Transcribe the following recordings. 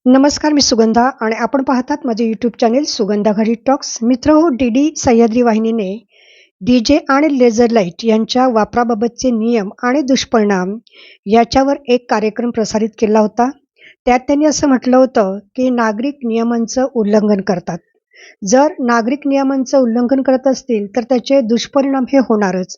नमस्कार, मी सुगंधा आणि आपण पाहतात माझे यूट्यूब चॅनेल सुगंधा घरी टॉक्स. मित्रहो, डी सह्याद्री वाहिनीने डी-जे आणि लेझर लाईट यांच्या वापराबाबतचे नियम आणि दुष्परिणाम याच्यावर एक कार्यक्रम प्रसारित केला होता. त्यात त्यांनी असं म्हटलं होतं, की नागरिक नियमांचं उल्लंघन करतात. जर नागरिक नियमांचं उल्लंघन करत असतील, तर त्याचे दुष्परिणाम हे होणारच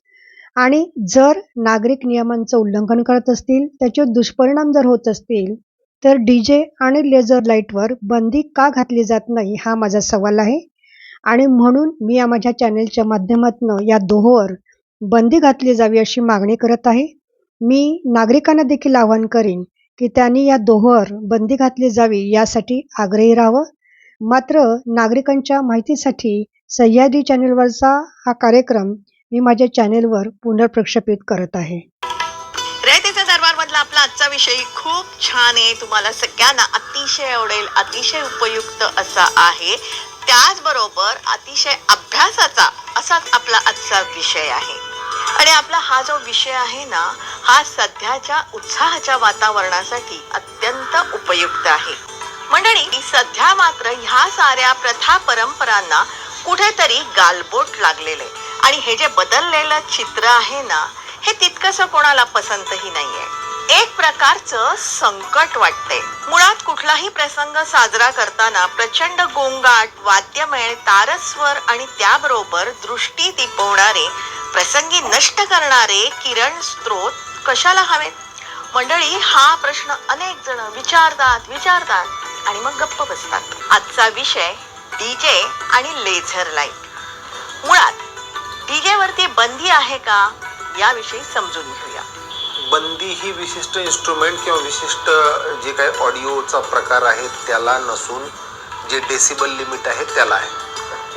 आणि जर नागरिक नियमांचं उल्लंघन करत असतील, त्याचे दुष्परिणाम जर होत असतील, तर डी-जे आणि लेझर लाईटवर बंदी का घातली जात नाही, हा माझा सवाल आहे. आणि म्हणून मी या माझ्या चॅनेलच्या माध्यमातून या दोहोंवर बंदी घातली जावी अशी मागणी करत आहे. मी नागरिकांना देखील आवाहन करीन, की त्यांनी या दोहोंवर बंदी घातली जावी यासाठी आग्रही राहावं. मात्र नागरिकांच्या माहितीसाठी सह्याद्री चॅनेलवरचा हा कार्यक्रम मी माझ्या चॅनेलवर पुनर्प्रक्षेपित करत आहे. रयतेचा दरबार मधला आपला आजचा विषय खूप छान आहे, तुम्हाला सगळ्यांना अतिशय आवडेल, अतिशय उपयुक्त असा आहे. त्याचबरोबर अतिशय अभ्यासाचा असाच आपला आजचा विषय आहे. आणि आपला हा जो विषय आहे ना, हा सध्याच्या उत्साहाच्या वातावरणासाठी अत्यंत उपयुक्त आहे. मंडळी, सध्या मात्र ह्या साऱ्या प्रथा परंपरांना कुठेतरी गालबोट लागलेले आणि हे जे बदललेलं चित्र आहे ना, हे तितकंसं कोणाला पसंतही नाहीये. एक प्रकारचं संकट वाटते. मुळात कुठलाही प्रसंग साजरा करताना प्रचंड गोंगाट, वाद्यमेळ, तारस्वर आणि त्याबरोबर दृष्टी दिपवणारे, प्रसंगी नष्ट करणारे किरण स्त्रोत कशाला हवेत? मंडळी, हा प्रश्न अनेक जण विचारतात आणि मग गप्प बसतात. आजचा विषय डीजे आणि लेझर लाईट. मुळात डीजे वरती बंदी आहे का, याविषयी समजून घेऊया. बंदी ही विशिष्ट इन्स्ट्रुमेंट किंवा विशिष्ट जे काही ऑडिओचा प्रकार आहे त्याला नसून जे डेसिबल लिमिट आहे त्याला आहे.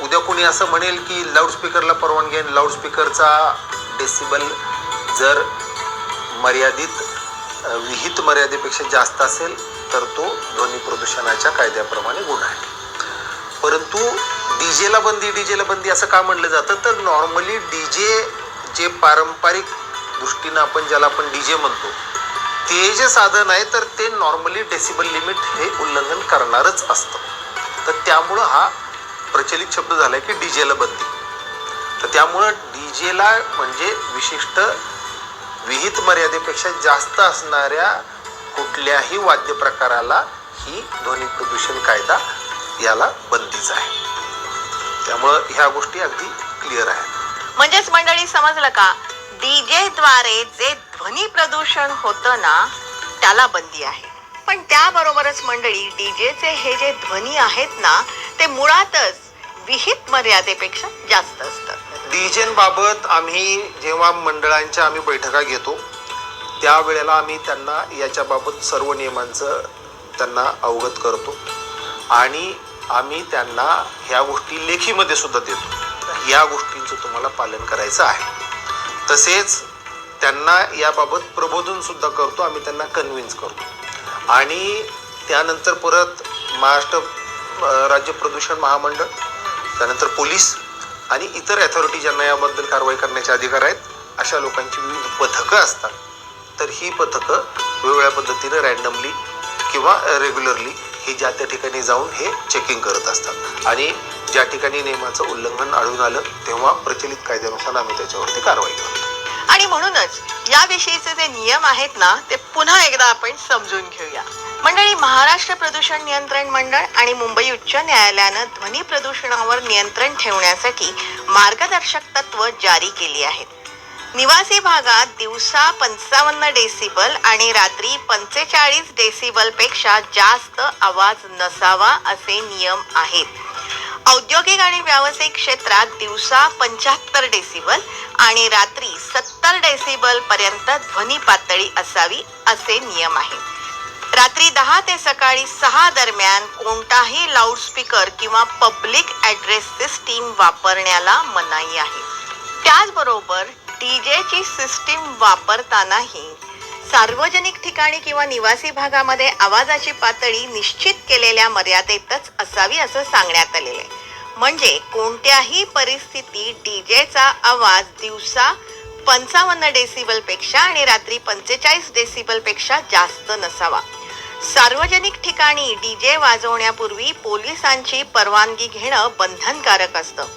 उद्या कोणी असं म्हणेल की लाऊडस्पीकरला परवानगी आहे, लाऊडस्पीकरचा डेसिबल जर मर्यादित विहित मर्यादेपेक्षा जास्त असेल तर तो ध्वनी प्रदूषणाच्या कायद्याप्रमाणे गुन्हा आहे. परंतु डीजेला बंदी असं का म्हणलं जातं, तर नॉर्मली डीजे जे पारंपरिक दृष्टीनं ज्याला आपण डीजे म्हणतो, ते जे साधन आहे तर ते नॉर्मली डेसिबल लिमिट हे उल्लंघन करणारच असतं. तर त्यामुळं हा प्रचलित शब्द झाला आहे की डीजेला बंदी. तर त्यामुळं डीजेला म्हणजे विशिष्ट विहित मर्यादेपेक्षा जास्त असणाऱ्या कुठल्याही वाद्य प्रकाराला ही ध्वनी प्रदूषण कायदा याला बंदीच आहे. त्यामुळं ह्या गोष्टी अगदी क्लिअर आहेत. म्हणजेच मंडळी, समजलं का? डीजे द्वारे जे ध्वनी प्रदूषण होतं ना, त्याला बंदी आहे. पण त्याबरोबरच मंडळी, डीजेचे हे जे ध्वनी आहेत ना, ते मुळातच विहित मर्यादेपेक्षा जास्त असतात. डीजेबाबत आम्ही जेव्हा मंडळांच्या आम्ही बैठका घेतो त्यावेळेला आम्ही त्यांना याच्याबाबत सर्व नियमांचं त्यांना अवगत करतो आणि आम्ही त्यांना ह्या गोष्टी लेखीमध्ये सुद्धा देतो. या गोष्टींचं तुम्हाला पालन करायचं आहे. तसेच त्यांना याबाबत प्रबोधन सुद्धा करतो, आम्ही त्यांना कन्व्हिन्स करतो. आणि त्यानंतर परत महाराष्ट्र राज्य प्रदूषण महामंडळ, त्यानंतर पोलीस आणि इतर अथॉरिटी ज्यांना याबद्दल कारवाई करण्याचे अधिकार आहेत, अशा लोकांची विविध पथकं असतात. तर ही पथकं वेगवेगळ्या पद्धतीनं रॅन्डमली किंवा रेग्युलरली हे ज्या त्या ठिकाणी जाऊन हे चेकिंग करत असतात आणि ज्या ठिकाणी नियमाचं उल्लंघन आढळून आलं तेव्हा प्रचलित कायद्यानुसार आम्ही त्याच्यावरती कारवाई करतो. आणि म्हणूनच याविषयीचे जे नियम आहेत ना, ते पुन्हा एकदा आपण समजून घेऊया. मंडळी, महाराष्ट्र प्रदूषण नियंत्रण मंडळ आणि मुंबई उच्च न्यायालयानं ध्वनी प्रदूषणावर नियंत्रण ठेवण्यासाठी मार्गदर्शक तत्व जारी केली आहेत. निवासी भागात दिवसा 55 डेसिबल आणि रात्री 45 डेसिबल पेक्षा जास्त आवाज नसावा असे नियम आहेत. औद्योगिक आणि व्यावसायिक क्षेत्रात दिवसा 75 डेसिबल आणि रात्री 70 डेसिबल पर्यंत ध्वनी पातळी असावी असे नियम आहेत. रात्री 10 ते सकाळी 6 दरम्यान कोणताही लाऊडस्पीकर किंवा पब्लिक ॲड्रेस सिस्टीम वापरण्याला मनाई आहे. त्याचबरोबर डीजेची सिस्टीम वापरतानाही सार्वजनिक ठिकाणी किंवा निवासी भागामध्ये आवाजाची पातळी निश्चित केलेल्या मर्यादेतच असावी असं सांगण्यात आलेलं आहे. म्हणजे कोणत्याही परिस्थितीत डीजेचा आवाज दिवसा 55 डेसिबल पेक्षा आणि रात्री 45 डेसिबल पेक्षा जास्त नसावा. सार्वजनिक ठिकाणी डीजे वाजवण्यापूर्वी पोलिसांची परवानगी घेणं बंधनकारक असतं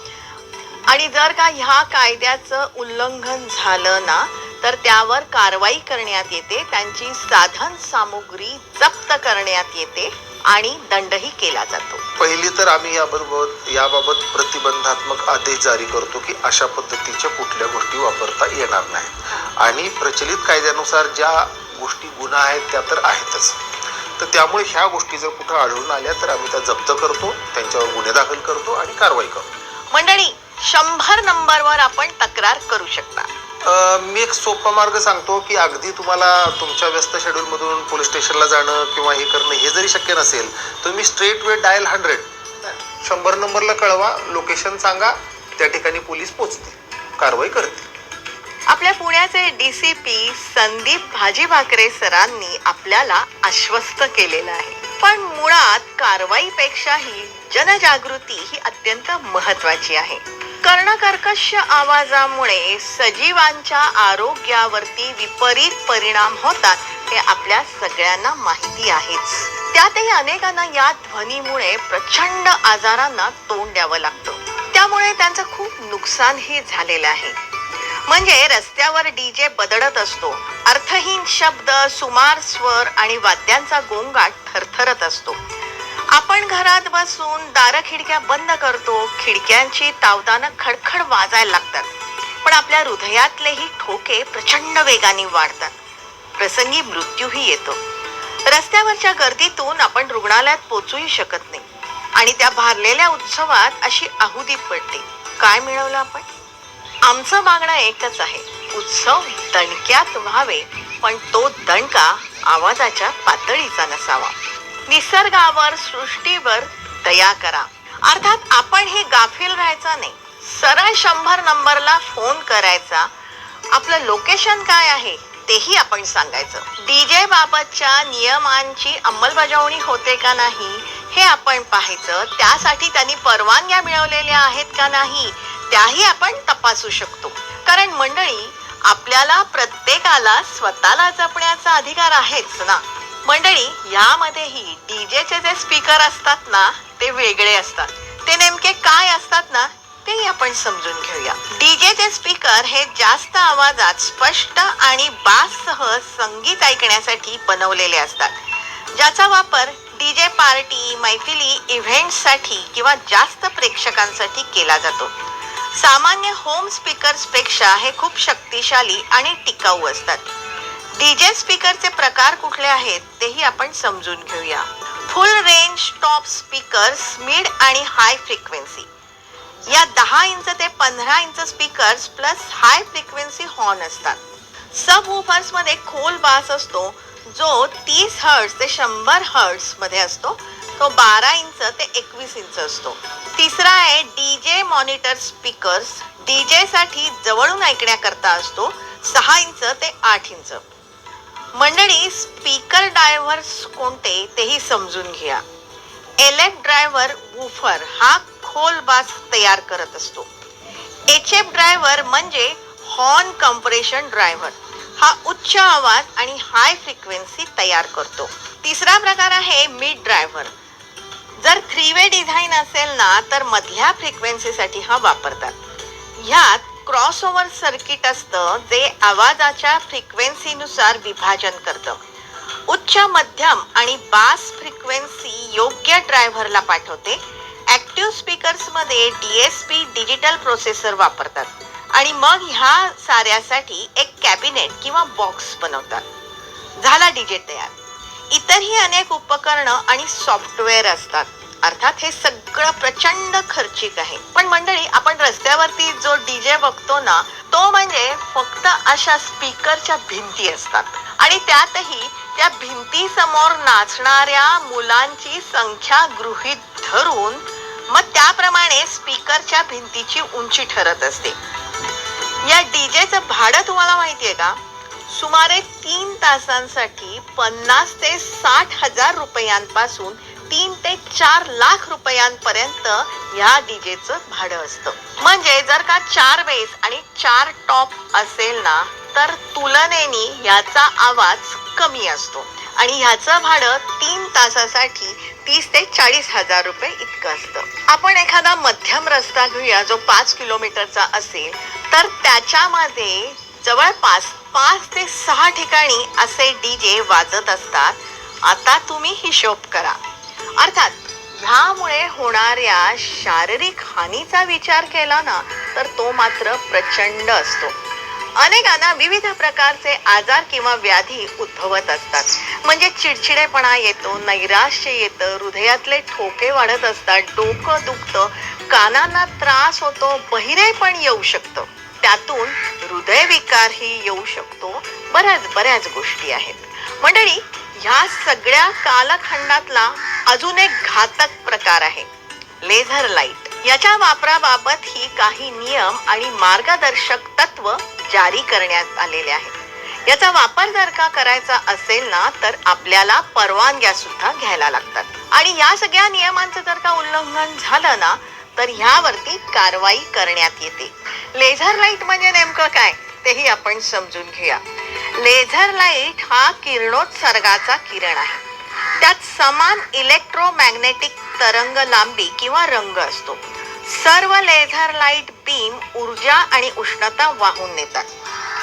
आणि जर का ह्या कायद्याचं उल्लंघन झालं ना तर त्यावर कारवाई करण्यात येते, त्यांची साधन सामुग्री जप्त करण्यात येते आणि दंडही केला जातो. पहिली तर आम्ही याबाबत प्रतिबंधात्मक आदेश जारी करतो की अशा पद्धतीच्या कुठल्या गोष्टी वापरता येणार नाही आणि प्रचलित कायद्यानुसार ज्या गोष्टी गुन्हा आहेत त्या तर आहेतच. तर त्यामुळे ह्या गोष्टी जर कुठं आढळून आल्या तर आम्ही त्या जप्त करतो, त्यांच्यावर गुन्हे दाखल करतो आणि कारवाई करतो. मंडळी, 100 नंबरवर आपण तक्रार करू शकता. मी एक सोपा मार्ग सांगतो की अगदी तुम्हाला तुमच्या व्यस्त शेड्यूल मधून पोलीस स्टेशनला जाणं किंवा हे करणं हे जरी शक्य नसेल, तुम्ही स्ट्रेट वे डायल 100 नंबरला कळवा, लोकेशन सांगा, त्या ठिकाणी पोलीस पोचते, कारवाई करते. आपल्या पुण्याचे DCP संदीप भाजी भाकरे सरांनी आपल्याला आश्वस्त केलेलं आहे, पण मुळात कारवाईपेक्षाही जनजागृती ही अत्यंत महत्वाची आहे. कर्णकर्कश आवाजामुळे सजीवांच्या आरोग्यावरती विपरीत परिणाम होतात हे आपल्या सगळ्यांना माहिती आहेच. त्यातही अनेकांना या ध्वनीमुळे प्रचंड आजारांना तोंड द्यावं लागतं, त्यामुळे त्यांचं खूप नुकसानही झालेलं आहे. म्हणजे रस्त्यावर डीजे बदलत असतो, अर्थहीन शब्द, सुमार स्वर आणि वाद्यांचा गोंगाट थरथरत असतो. आपण घरात बसून दार खिडक्या बंद करतो, खिडक्यांची तावदानं खडखड वाजायला लागतात, पण आपल्या हृदयातलेही ठोके प्रचंड वेगाने वाढतात, प्रसंगी मृत्यूही येतो. रस्त्यावरच्या गर्दीतून आपण रुग्णालयात पोचूही शकत नाही आणि त्या भारलेल्या उत्सवात अशी आहुती पडते. काय मिळवलं आपण? आमचं मागणं एकच आहे, उत्सव दणक्यात व्हावे, पण तो दणका आवाजाच्या पातळीचा नसावा. निसर्गावर, सृष्टीवर दया करा. अर्थात आपण हे गाफील राहायचं नाही, सरळ 100 नंबरला फोन करायचा, आपलं लोकेशन काय आहे तेही आपण सांगायचं. डीजे बाबतच्या नियमांची अंमलबजावणी होते का नाही हे आपण पाहायचं, त्यासाठी त्यांनी परवानग्या मिळवलेल्या आहेत का नाही त्याही आपण तपासू शकतो. कारण मंडळी, आपल्याला प्रत्येकाला स्वतःला जपण्याचा अधिकार आहेच ना. मंडळी, यामध्येही डीजेचे जे स्पीकर असतात ना ते वेगळे असतात. ते नेमके काय असतात ना तेही आपण समजून घेऊया. डीजेचे स्पीकर हे जास्त आवाजात स्पष्ट आणि बाससह संगीत ऐकण्यासाठी बनवलेले असतात, ज्याचा वापर डीजे पार्टी, मैफिली, इव्हेंट्ससाठी किंवा जास्त प्रेक्षकांसाठी केला जातो. सामान्य होम स्पीकर्स पेक्षा हे खूप शक्तिशाली आणि टिकाऊ असतात. डीजे स्पीकरचे प्रकार कुठले आहेत तेही आपण समजून घेऊया. फुल रेंज टॉप स्पीकर्स, मिड आणि हाय फ्रिक्वेन्सी. या 10 इंच ते 15 inch speakers plus high frequency horn असतात. सब वूफर्स मध्ये खोल बास असतो, जो 30 हर्ट्ज ते 100 हर्ट्ज मध्ये असतो. तो 12 इंच ते 21 इंच असतो. तिसरा आहे डीजे मॉनिटर स्पीकर्स. डीजे साठी जवळून ऐकण्याकरता असतो, 6 इंच ते 8 इंच. मंडळी, स्पीकर ड्रायव्हर्स कोणते तेही समजून घ्या. LF ड्रायव्हर वूफर हा खोल बास तयार करत असतो. HF ड्रायव्हर म्हणजे हॉर्न कम्प्रेशन ड्रायव्हर, हा उच्च आवाज आणि हाय फ्रिक्वेन्सी तयार करतो. तिसरा प्रकार आहे मिड ड्रायव्हर. जर 3 वे डिझाईन असेल ना तर मधल्या फ्रिक्वेन्सीसाठी हा वापरतात. ह्यात क्रॉसओव्हर सर्किट असतं, जे आवाजाच्या फ्रिक्वेन्सीनुसार विभाजन करतं. उच्च, मध्यम आणि बास फ्रिक्वेन्सी योग्य ड्रायव्हरला पाठवते. ऍक्टिव्ह स्पीकर्स मध्ये DSP डिजिटल प्रोसेसर वापरतात आणि मग ह्या साऱ्यासाठी एक कॅबिनेट किंवा बॉक्स बनवतात. झाला डीजे तयार. इतरही अनेक उपकरणं आणि सॉफ्टवेअर असतात. अर्थात हे सगळं प्रचंड खर्चिक आहे. पण मंडळी, आपण रस्त्यावरती जो डीजे बघतो ना तो म्हणजे फक्त अशा स्पीकरच्या भिंती असतात आणि त्यातही त्या भिंती समोर नाचणाऱ्या मुलांची संख्या गृहीत धरून मग त्याप्रमाणे स्पीकरच्या भिंतीची उंची ठरत असते. या डीजेचं भाडं तुम्हाला माहितीये का? सुमारे 3 तासांसाठी 50 ते 60 हजार रुपयांपासून 3 ते 4 लाख रुपयांपर्यंत या डीजेचं भाडं असतं. म्हणजे जर का 4 बेस आणि 4 टॉप असेल ना तर तुलनेने याचा आवाज कमी असतो आणि ह्याचं भाडं 3 तासासाठी 30 ते 40,000 रुपये इतकं असतं. आपण एखादा मध्यम रस्ता घेऊया जो 5 किलोमीटरचा असेल, तर त्याच्यामध्ये जवळपास 5 ते 6 ठिकाणी असे डीजे वाजत असतात. आता तुम्ही हिशोब करा. अर्थात ह्यामुळे होणाऱ्या शारीरिक हानीचा विचार केला ना, तर तो मात्र प्रचंड असतो. अनेकांना विविध प्रकारचे आजार किंवा व्याधी उद्भवत असतात. म्हणजे चिडचिडेपणा येतो, नैराश्य येतं, हृदयातले ठोके वाढत असतात, डोकं दुखतं, कानांना त्रास होतो, बहिरेपण येऊ शकतं, त्यातून हृदयविकारही येऊ शकतो. बऱ्याच गोष्टी आहेत. मंडळी, ह्या सगळ्या कालखंडातला अजून एक घातक प्रकार आहे लेझर लाईट. याच्या वापराबाबत ही काही नियम आणि मार्गदर्शक तत्व जारी करण्यात आलेले आहेत. याचा वापर जर का करायचा असेल ना, तर आपल्याला परवानग्या सुद्धा घ्यायला लागतात. आणि या सगळ्या नियमांचं जर का उल्लंघन झालं ना, तर ह्यावरती कारवाई करण्यात येते. लेझर लाईट म्हणजे नेमकं काय तेही आपण समजून घेऊया. लेझर लाईट हा किरणोत्सर्गाचा किरण आहे. त्यात समान इलेक्ट्रोमॅग्नेटिक तरंग लांबी किंवा रंग असतो. सर्व लेझर लाईट बीम ऊर्जा आणि उष्णता वाहून नेतात.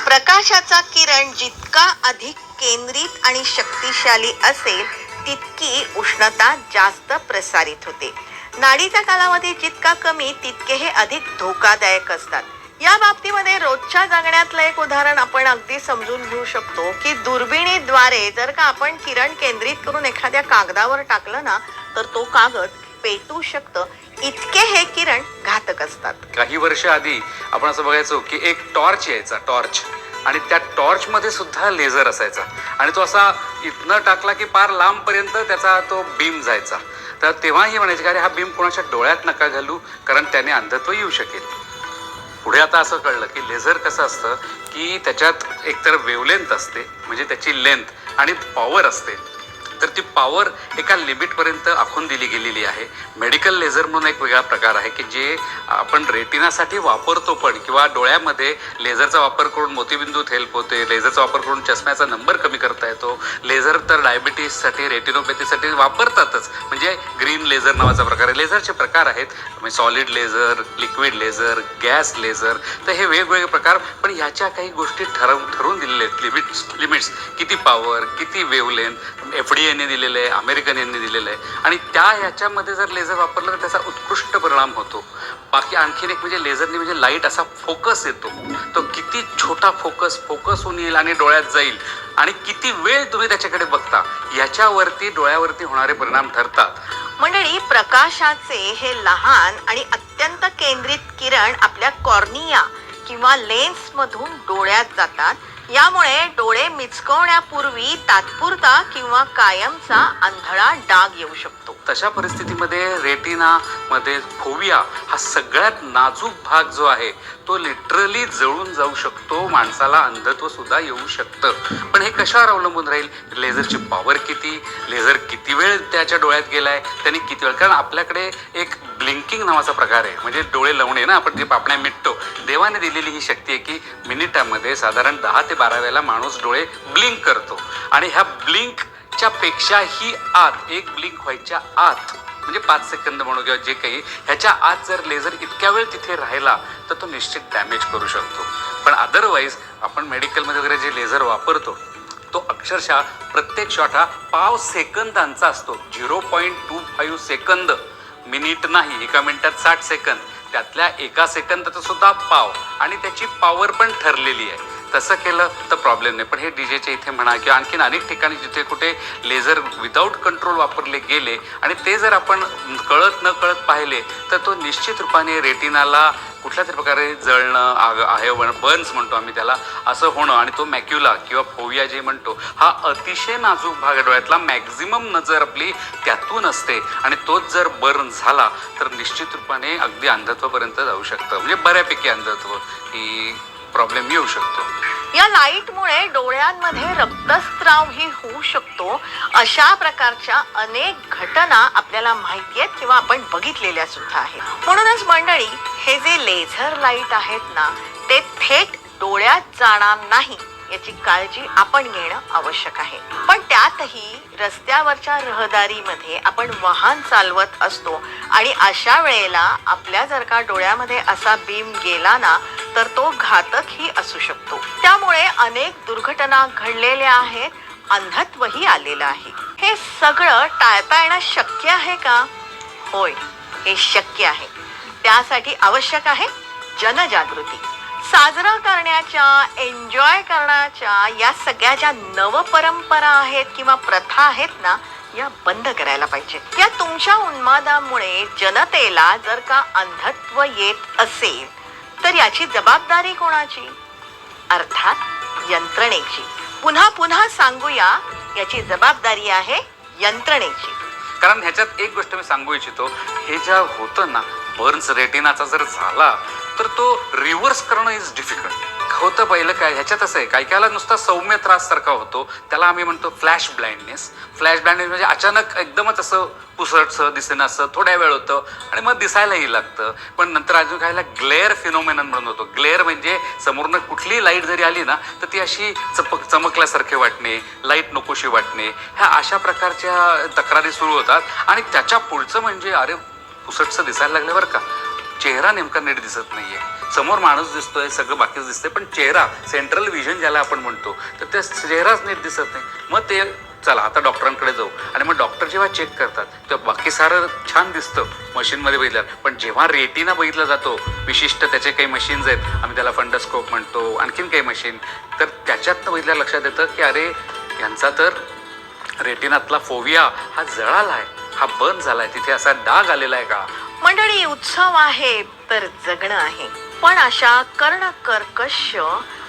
प्रकाशाचा किरण जितका अधिक केंद्रित आणि शक्तिशाली असेल, तितकी उष्णता जास्त प्रसारित होते. नाडीचा कालावधी जितका कमी, तितके हे अधिक धोकादायक असतात. या बाबतीमध्ये रोजच्या जगण्यातलं एक उदाहरण आपण अगदी समजून घेऊ शकतो की दुर्बिणीद्वारे जर का आपण किरण केंद्रित करून एखाद्या कागदावर टाकलं ना, तर तो कागद पेटू शकतं. इतके हे किरण घातक असतात. काही वर्ष आधी आपण असं बघायचो की एक टॉर्च यायचा, टॉर्च, आणि त्या टॉर्च मध्ये सुद्धा लेझर असायचा आणि तो असा इथनं टाकला की पार लांबपर्यंत त्याचा तो बीम जायचा. तर तेव्हाही म्हणायचे की अरे हा बीम कोणाच्या डोळ्यात नका घालू, कारण त्याने अंधत्व येऊ शकेल. पुढे आता असं कळलं की लेझर कसं असतं की त्याच्यात एकतर वेवलेंथ असते, म्हणजे त्याची लेंथ, आणि पॉवर असते. तर ती पॉवर एका लिमिटपर्यंत आखून दिली गेलेली आहे. मेडिकल लेझर म्हणून एक वेगळा प्रकार आहे की जे आपण रेटिनासाठी वापरतो, पण किंवा डोळ्यामध्ये लेझरचा वापर करून मोतीबिंदूत हेल्प होते, लेझरचा वापर करून चष्म्याचा नंबर कमी करता येतो. लेझर तर डायबिटीससाठी, रेटिनोपॅथीसाठी वापरतातच. म्हणजे ग्रीन लेझर नावाचा प्रकार आहे. लेझरचे प्रकार आहेत, म्हणजे solid laser, liquid laser, gas laser. तर हे वेगवेगळे प्रकार, पण ह्याच्या काही गोष्टी ठरवून दिलेल्या आहेत. लिमिट्स किती पॉवर, किती वेवलेंथ FDA यांनी दिलेलं आहे, अमेरिकन यांनी दिलेलं आहे. आणि ह्याच्यामध्ये जर लेझर वापरलं तर त्याचा उत्कृष्ट परिणाम होतो. बाकी आणखीन एक म्हणजे लेझरने म्हणजे लाईट असा फोकस येतो. तो किती छोटा फोकस होऊन येईल आणि डोळ्यात जाईल, आणि किती वेळ तुम्ही त्याच्याकडे बघता, याच्यावरती डोळ्यावरती होणारे परिणाम ठरतात. मंडळी, प्रकाशाचे हे लहान आणि अत्यंत केंद्रित किरण आपल्या कॉर्निया किंवा लेन्स मधून डोळ्यात जातात. यामुळे डोळे मिचकवण्यापूर्वी तात्पुरता किंवा कायमचा आंधळा डाग येऊ शकतो. तशा परिस्थितीमध्ये रेटिना मध्ये फोविया हा सगळ्यात नाजूक भाग जो आहे तो लिटरली जळून जाऊ शकतो. माणसाला अंधत्व सुद्धा येऊ शकतं. पण हे कशावर अवलंबून राहील? लेझरची पॉवर किती, लेझर किती वेळ त्याच्या डोळ्यात गेलाय, त्यांनी किती वेळ. कारण आपल्याकडे एक ब्लिंकिंग नावाचा प्रकार आहे, म्हणजे डोळे लावणे ना, आपण जे पापण्या मिटतो. देवाने दिलेली ही शक्ती आहे की मिनिटामध्ये साधारण 10 ते 12 वेळेला माणूस डोळे ब्लिंक करतो. आणि ह्या ब्लिंकच्या पेक्षाही आत, एक ब्लिंक व्हायच्या आत, म्हणजे 5 सेकंद म्हणू किंवा जे काही, ह्याच्या आत जर लेझर इतक्या वेळ तिथे राहिला तर तो निश्चित डॅमेज करू शकतो. पण अदरवाईज आपण मेडिकलमध्ये वगैरे जे लेझर वापरतो तो अक्षरशः प्रत्येक शॉट हा 5 सेकंदांचा असतो. 0.25 सेकंद, मिनिट नाही. एका मिनिटात 60 सेकंद, त्यातल्या एका सेकंदाचा सुद्धा पाव, आणि त्याची पॉवर पण ठरलेली आहे. तसं केलं तर प्रॉब्लेम नाही. पण हे डीजेच्या इथे म्हणा किंवा आणखीन अनेक ठिकाणी जिथे कुठे लेझर विदाऊट कंट्रोल वापरले गेले आणि ते जर आपण कळत न कळत पाहिले, तर तो निश्चित रूपाने रेटिनाला कुठल्या तरी प्रकारे जळणं, बर्न्स म्हणतो आम्ही त्याला, असं होणं, आणि तो मॅक्युला किंवा फोविया जे म्हणतो, हा अतिशय नाजूक भाग आहे डोळ्यातला. मॅक्झिमम नजर आपली त्यातून असते, आणि तोच जर बर्न झाला तर निश्चित रूपाने अगदी अंधत्वापर्यंत जाऊ शकतं. म्हणजे बऱ्यापैकी अंधत्व ही प्रॉब्लेम येऊ शकतो. या लाईटमुळे डोळ्यांमध्ये रक्तस्रावही होऊ शकतो. अशा प्रकारच्या अनेक घटना आपल्याला माहिती आहेत किंवा आपण बघितलेल्या सुद्धा आहेत. म्हणूनच मंडळी, हे जे लेझर लाईट आहेत ना, ते थेट डोळ्यात जाणार नाही याची काळजी आपण घेणं आवश्यक आहे. पण त्यातही रस्त्यावरच्या रहदारीमध्ये आपण वाहन चालवत असतो आणि अशा वेळेला आपल्या जर का डोळ्यामध्ये असा बीम गेला ना तर तो घातकही असू शकतो. त्यामुळे अनेक दुर्घटना घडलेल्या आहेत, अंधत्वही आलेलं आहे. हे सगळं टाळता येणं शक्य आहे का? होय, हे शक्य आहे. त्यासाठी आवश्यक आहे जनजागृती. साजरा करण्याच्या, एन्जॉय करण्याच्या या सगळ्या ज्या नवपरंपरा आहेत किंवा प्रथा आहेत ना, या बंद करायला पाहिजेत. या तुमच्या उन्मादामुळे जनतेला जर का अंधत्व येत असेल तर याची जबाबदारी कोणाची? अर्थात यंत्रणेची. पुन्हा पुन्हा सांगूया, याची जबाबदारी आहे यंत्रणेची. कारण ह्याच्यात एक गोष्ट मी सांगू इच्छितो, हे ज्या होतं ना बर्न्स रेटिनाचा जर झाला तर तो रिव्हर्स करणं इज डिफिकल्ट होतं. पहिलं काय, ह्याच्यात असं आहे, काही कायला नुसता सौम्य त्रास सारखा होतो, त्याला आम्ही म्हणतो फ्लॅश ब्लाइंडनेस. फ्लॅश ब्लाइंडनेस म्हणजे अचानक एकदमच असं पुसटसं दिसेना, असं थोड्या वेळ होतं आणि मग दिसायलाही लागतं. पण नंतर अजून कायला ग्लेअर फिनोमेनन म्हणून होतो. ग्लेअर म्हणजे समोरनं कुठली लाईट जरी आली ना तर ती अशी चमकल्यासारखे वाटणे, लाईट नकोशी वाटणे, ह्या अशा प्रकारच्या तक्रारी सुरू होतात. आणि त्याच्या पुढचं म्हणजे अरे पुसटसं दिसायला लागलं बरं का, चेहरा नेमका नीट दिसत नाहीये, समोर माणूस दिसतोय, सगळं बाकीच दिसतंय, पण चेहरा, सेंट्रल विजन ज्याला आपण म्हणतो, तर त्या चेहराच नीट दिसत नाही. मग ते चला आता डॉक्टरांकडे जाऊ. आणि मग डॉक्टर जेव्हा चेक करतात तेव्हा बाकी सारं छान दिसतं मशीनमध्ये बघितलं, पण जेव्हा रेटिना बघितला जातो, विशिष्ट त्याचे काही मशीन्स आहेत, आम्ही त्याला फंडस्कोप म्हणतो, आणखीन काही मशीन, तर त्याच्यात बघितल्या लक्षात येतं की अरे यांचा तर रेटिनातला फोविया हा जळाला आहे, हा बर्न झालाय, तिथे असा डाग आलेला आहे का. मंडळी, उत्सव आहे तर जगणं आहे. पण अशा कर्णकर्कश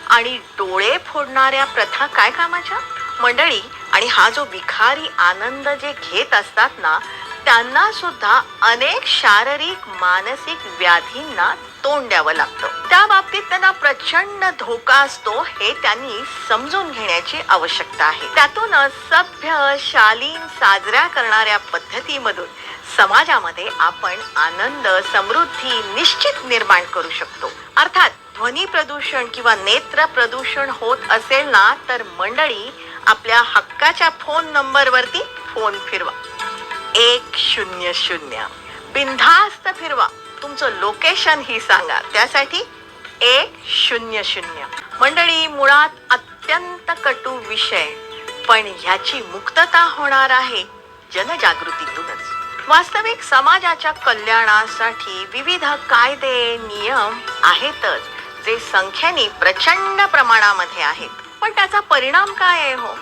आणि डोळे फोडणाऱ्या प्रथा काय कामाच्या मंडळी. आणि हा जो विखारी आनंद जे घेत असतात ना, त्यांना सुद्धा अनेक शारीरिक मानसिक व्याधींना तोंड द्यावं लागतं. त्या बाबतीत त्यांना प्रचंड धोका असतो, हे त्यांनी समजून घेण्याची आवश्यकता आहे. त्यातूनच सभ्य शालीन साजऱ्या करणाऱ्या पद्धतीमधून समाजामध्ये आपण आनंद, समृद्धी निश्चित निर्माण करू शकतो. अर्थात ध्वनी प्रदूषण किंवा नेत्र प्रदूषण होत असेल ना तर मंडळी, आपल्या हक्काच्या फोन नंबरवरती फोन फिरवा. 100 बिनधास्त फिरवा. तुमचं लोकेशन ही सांगा, त्यासाठी 100. मंडळी, मुळात अत्यंत कटू विषय, पण ह्याची मुक्तता होणार आहे जनजागृतीतूनच. वास्तविक समाजाच्या कल्याणासाठी विविध कायदे नियम आहेतच, जे संख्येने प्रचंड प्रमाणामध्ये आहेत. पण त्याचा परिणाम काय आहे हो?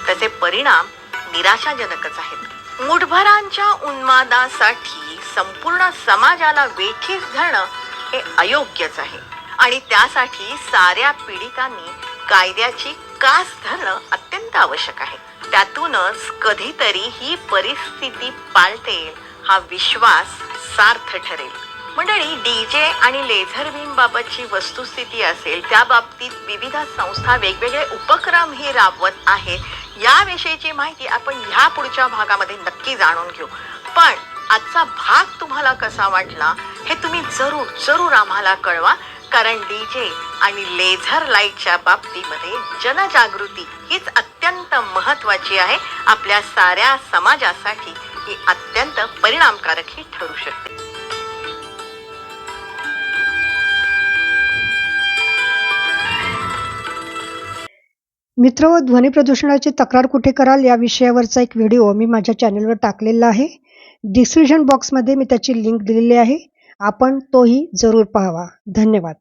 त्याचे परिणाम निराशाजनकच आहेत. मुठभरांच्या उन्मादासाठी संपूर्ण समाजाला वेठीस धरणं हे अयोग्यच आहे. आणि त्यासाठी साऱ्या पीडितांनी कायद्याची कास धरणं अत्यंत आवश्यक आहे. त्यातूनच कधीतरी ही परिस्थिती पालटेल हा विश्वास सार्थ ठरेल. मंडळी, डीजे आणि लेझर बीम बाबतची वस्तुस्थिती असेल, त्या बाबतीत विविध संस्था वेगवेगळे उपक्रम ही राबवत आहेत. याविषयीची माहिती आपण ह्या पुढच्या भागामध्ये नक्की जाणून घेऊ. पण आजचा भाग तुम्हाला कसा वाटला हे तुम्ही जरूर जरूर आम्हाला कळवा. कारण डीजे आणि लेझर लाईटच्या बाबतीमध्ये जनजागृती हीच अत्यंत महत्वाची आहे. आपल्या साऱ्या समाजासाठी ही अत्यंत परिणामकारकही ठरू शकते. मित्र, ध्वनी प्रदूषणाची तक्रार कुठे कराल या विषयावरचा एक व्हिडिओ मी माझ्या चॅनलवर टाकलेला आहे. डिस्क्रिप्शन बॉक्समध्ये मी त्याची लिंक दिलेली आहे. आपण तोही जरूर पाहावा. धन्यवाद.